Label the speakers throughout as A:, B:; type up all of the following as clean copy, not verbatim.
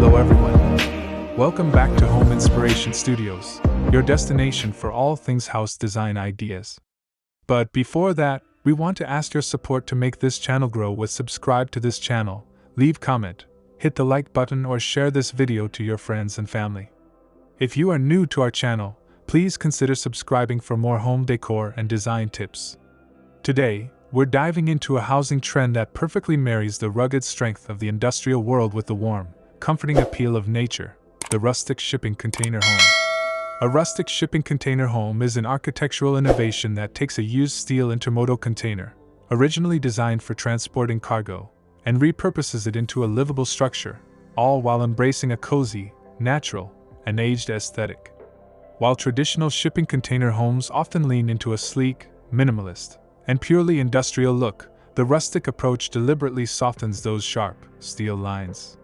A: Hello everyone. Welcome back to Home Inspiration Studios, your destination for all things house design ideas. But before that, we want to ask your support to make this channel grow with subscribe to this channel, leave comment, hit the like button or share this video to your friends and family. If you are new to our channel, please consider subscribing for more home decor and design tips. Today, we're diving into a housing trend that perfectly marries the rugged strength of the industrial world with the warm, comforting appeal of nature, the rustic shipping container home. A rustic shipping container home is an architectural innovation that takes a used steel intermodal container, originally designed for transporting cargo, and repurposes it into a livable structure, all while embracing a cozy, natural, and aged aesthetic. While traditional shipping container homes often lean into a sleek, minimalist, and purely industrial look, the rustic approach deliberately softens those sharp, steel lines.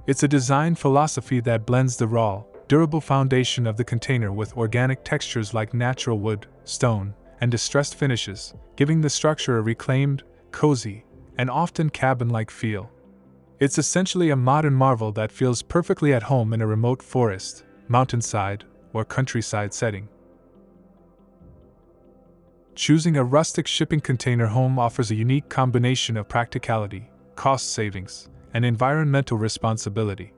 A: It's a design philosophy that blends the raw, durable foundation of the container with organic textures like natural wood, stone, and distressed finishes, giving the structure a reclaimed, cozy, and often cabin-like feel. It's essentially a modern marvel that feels perfectly at home in a remote forest, mountainside, or countryside setting. Choosing a rustic shipping container home offers a unique combination of practicality, cost savings, and environmental responsibility.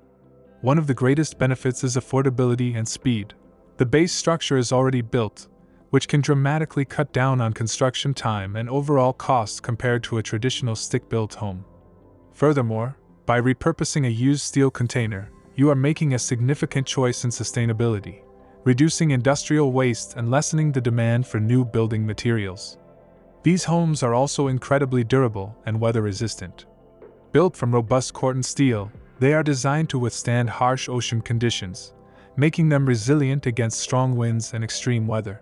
A: One of the greatest benefits is affordability and speed. The base structure is already built, which can dramatically cut down on construction time and overall costs compared to a traditional stick-built home. Furthermore, by repurposing a used steel container, you are making a significant choice in sustainability, reducing industrial waste and lessening the demand for new building materials. These homes are also incredibly durable and weather-resistant. Built from robust Corten steel, they are designed to withstand harsh ocean conditions, making them resilient against strong winds and extreme weather.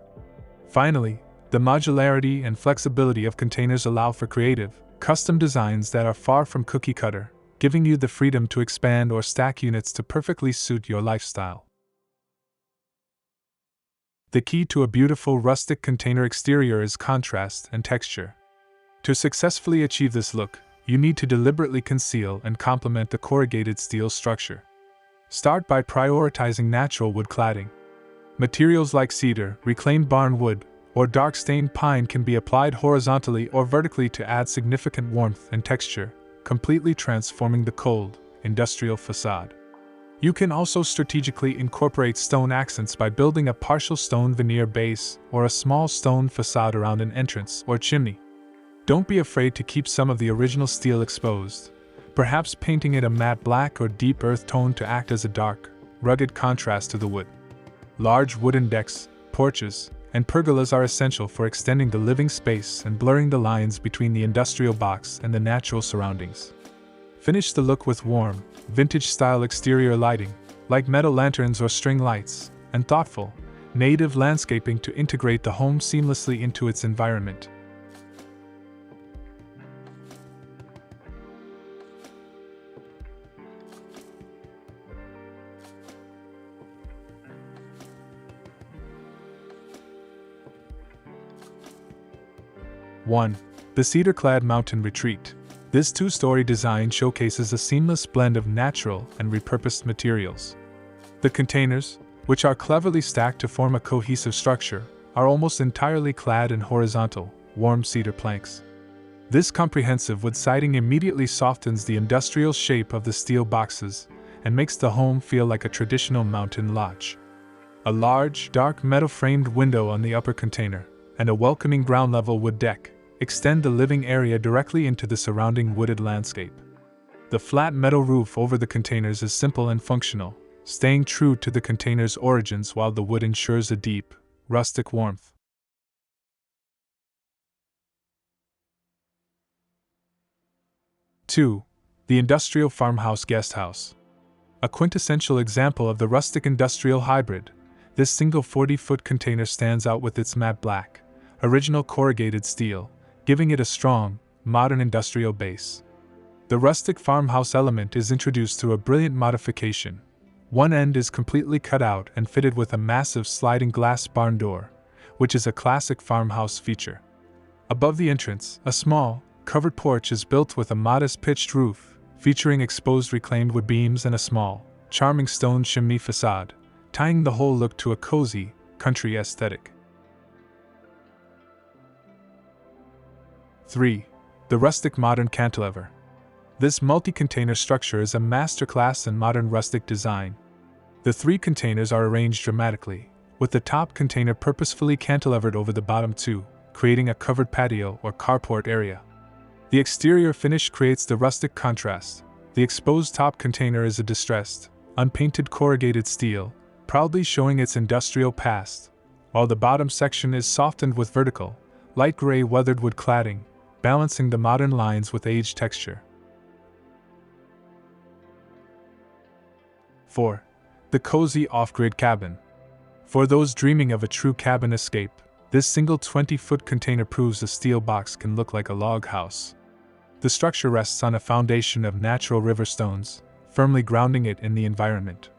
A: Finally, the modularity and flexibility of containers allow for creative, custom designs that are far from cookie-cutter, giving you the freedom to expand or stack units to perfectly suit your lifestyle. The key to a beautiful rustic container exterior is contrast and texture. To successfully achieve this look, you need to deliberately conceal and complement the corrugated steel structure. Start by prioritizing natural wood cladding. Materials like cedar, reclaimed barn wood, or dark stained pine can be applied horizontally or vertically to add significant warmth and texture, completely transforming the cold, industrial facade. You can also strategically incorporate stone accents by building a partial stone veneer base or a small stone facade around an entrance or chimney. Don't be afraid to keep some of the original steel exposed, perhaps painting it a matte black or deep earth tone to act as a dark, rugged contrast to the wood. Large wooden decks, porches, and pergolas are essential for extending the living space and blurring the lines between the industrial box and the natural surroundings. Finish the look with warm, vintage-style exterior lighting, like metal lanterns or string lights, and thoughtful, native landscaping to integrate the home seamlessly into its environment. One, the cedar-clad mountain retreat. This two-story design showcases a seamless blend of natural and repurposed materials. The containers, which are cleverly stacked to form a cohesive structure, are almost entirely clad in horizontal, warm cedar planks. This comprehensive wood siding immediately softens the industrial shape of the steel boxes and makes the home feel like a traditional mountain lodge. A large, dark metal-framed window on the upper container, and a welcoming ground-level wood deck extend the living area directly into the surrounding wooded landscape. The flat metal roof over the containers is simple and functional, staying true to the container's origins while the wood ensures a deep, rustic warmth. 2. The industrial farmhouse guesthouse. A quintessential example of the rustic industrial hybrid, this single 40-foot container stands out with its matte black, original corrugated steel, giving it a strong, modern industrial base. The rustic farmhouse element is introduced through a brilliant modification. One end is completely cut out and fitted with a massive sliding glass barn door, which is a classic farmhouse feature. Above the entrance, a small, covered porch is built with a modest pitched roof, featuring exposed reclaimed wood beams and a small, charming stone chimney facade, tying the whole look to a cozy, country aesthetic. 3. The rustic modern cantilever. This multi-container structure is a masterclass in modern rustic design. The 3 containers are arranged dramatically, with the top container purposefully cantilevered over the bottom 2, creating a covered patio or carport area. The exterior finish creates the rustic contrast. The exposed top container is a distressed, unpainted corrugated steel, proudly showing its industrial past, while the bottom section is softened with vertical, light gray weathered wood cladding, balancing the modern lines with aged texture. 4. The cozy off-grid cabin. For those dreaming of a true cabin escape, this single 20-foot container proves a steel box can look like a log house. The structure rests on a foundation of natural river stones, firmly grounding it in the environment.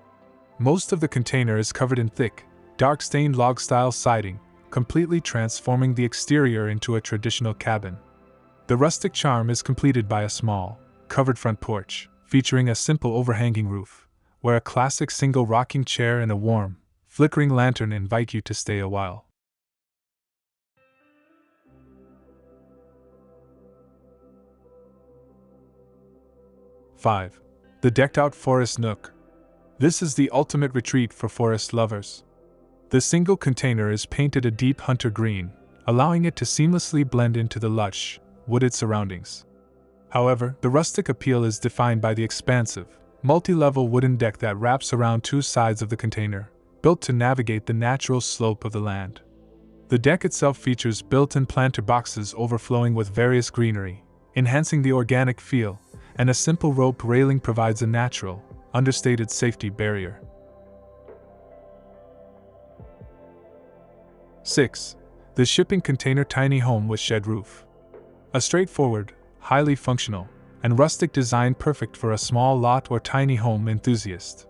A: Most of the container is covered in thick, dark-stained log-style siding, completely transforming the exterior into a traditional cabin. The rustic charm is completed by a small, covered front porch, featuring a simple overhanging roof, where a classic single rocking chair and a warm, flickering lantern invite you to stay a while. 5. The decked-out forest nook. This is the ultimate retreat for forest lovers. The single container is painted a deep hunter green, allowing it to seamlessly blend into the lush, wooded surroundings. However, the rustic appeal is defined by the expansive, multi-level wooden deck that wraps around 2 sides of the container, built to navigate the natural slope of the land. The deck itself features built-in planter boxes overflowing with various greenery, enhancing the organic feel, and a simple rope railing provides a natural, understated safety barrier. 6. The shipping container tiny home with shed roof. A straightforward, highly functional, and rustic design perfect for a small lot or tiny home enthusiast.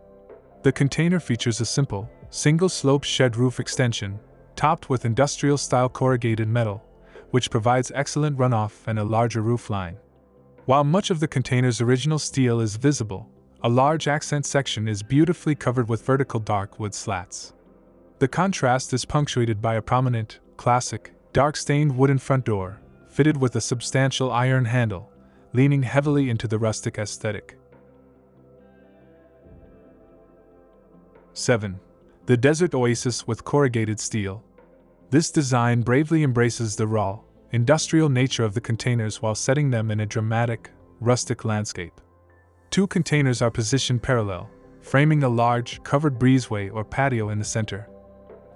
A: The container features a simple, single-slope shed roof extension, topped with industrial-style corrugated metal, which provides excellent runoff and a larger roofline. While much of the container's original steel is visible, a large accent section is beautifully covered with vertical dark wood slats. The contrast is punctuated by a prominent, classic, dark-stained wooden front door, fitted with a substantial iron handle, leaning heavily into the rustic aesthetic. 7. The desert oasis with corrugated steel. This design bravely embraces the raw, industrial nature of the containers while setting them in a dramatic, rustic landscape. 2 containers are positioned parallel, framing a large, covered breezeway or patio in the center.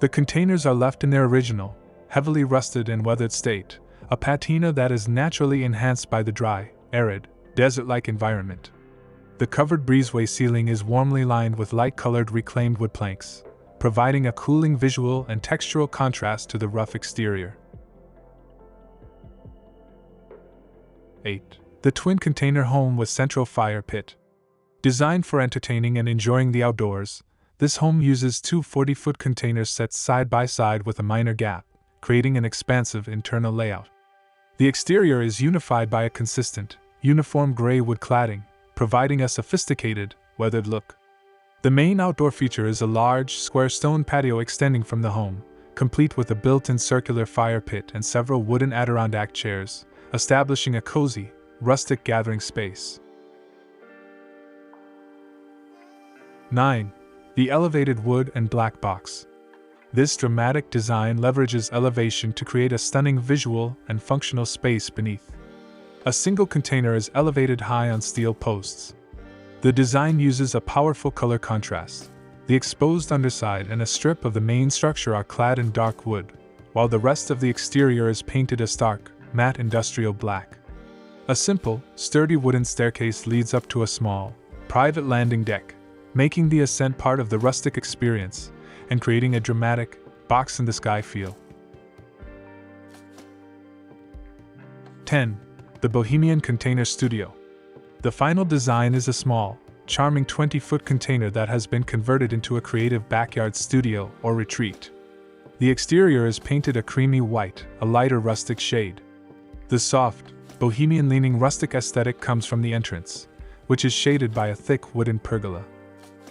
A: The containers are left in their original, heavily rusted and weathered state, a patina that is naturally enhanced by the dry, arid, desert-like environment. The covered breezeway ceiling is warmly lined with light-colored reclaimed wood planks, providing a cooling visual and textural contrast to the rough exterior. 8. The twin container home with central fire pit. Designed for entertaining and enjoying the outdoors, this home uses 2 40-foot containers set side by side with a minor gap, creating an expansive internal layout. The exterior is unified by a consistent, uniform gray wood cladding, providing a sophisticated, weathered look. The main outdoor feature is a large, square stone patio extending from the home, complete with a built-in circular fire pit and several wooden Adirondack chairs, establishing a cozy, rustic gathering space. 9. The elevated wood and black box. This dramatic design leverages elevation to create a stunning visual and functional space beneath. A single container is elevated high on steel posts. The design uses a powerful color contrast. The exposed underside and a strip of the main structure are clad in dark wood, while the rest of the exterior is painted a stark, matte industrial black. A simple, sturdy wooden staircase leads up to a small, private landing deck, making the ascent part of the rustic experience and creating a dramatic, box-in-the-sky feel. 10. The Bohemian Container Studio. The final design is a small, charming 20-foot container that has been converted into a creative backyard studio or retreat. The exterior is painted a creamy white, a lighter rustic shade. The soft, bohemian-leaning rustic aesthetic comes from the entrance, which is shaded by a thick wooden pergola.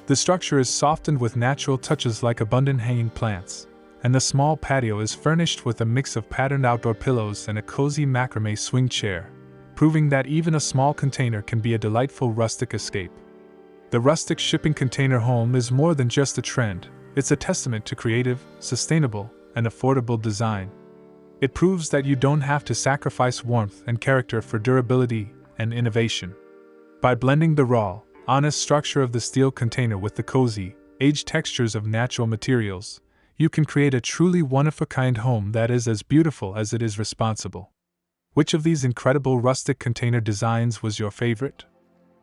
A: The structure is softened with natural touches like abundant hanging plants, and the small patio is furnished with a mix of patterned outdoor pillows and a cozy macrame swing chair, proving that even a small container can be a delightful rustic escape. The Rustic shipping container home is more than just a trend, it's a testament to creative, sustainable, and affordable design. It proves that you don't have to sacrifice warmth and character for durability and innovation. By blending the raw, honest structure of the steel container with the cozy, aged textures of natural materials, you can create a truly one-of-a-kind home that is as beautiful as it is responsible. Which of these incredible rustic container designs was your favorite?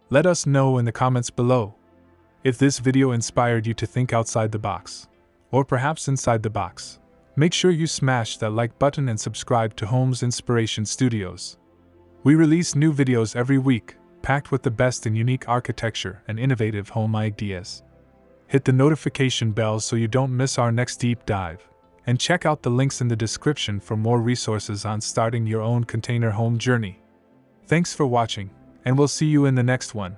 A: Let us know in the comments below. If this video inspired you to think outside the box, or perhaps inside the box, make sure you smash that like button and subscribe to Homes Inspiration Studios. We release new videos every week, packed with the best in unique architecture and innovative home ideas. Hit the notification bell so you don't miss our next deep dive, and check out the links in the description for more resources on starting your own container home journey. Thanks for watching, and we'll see you in the next one.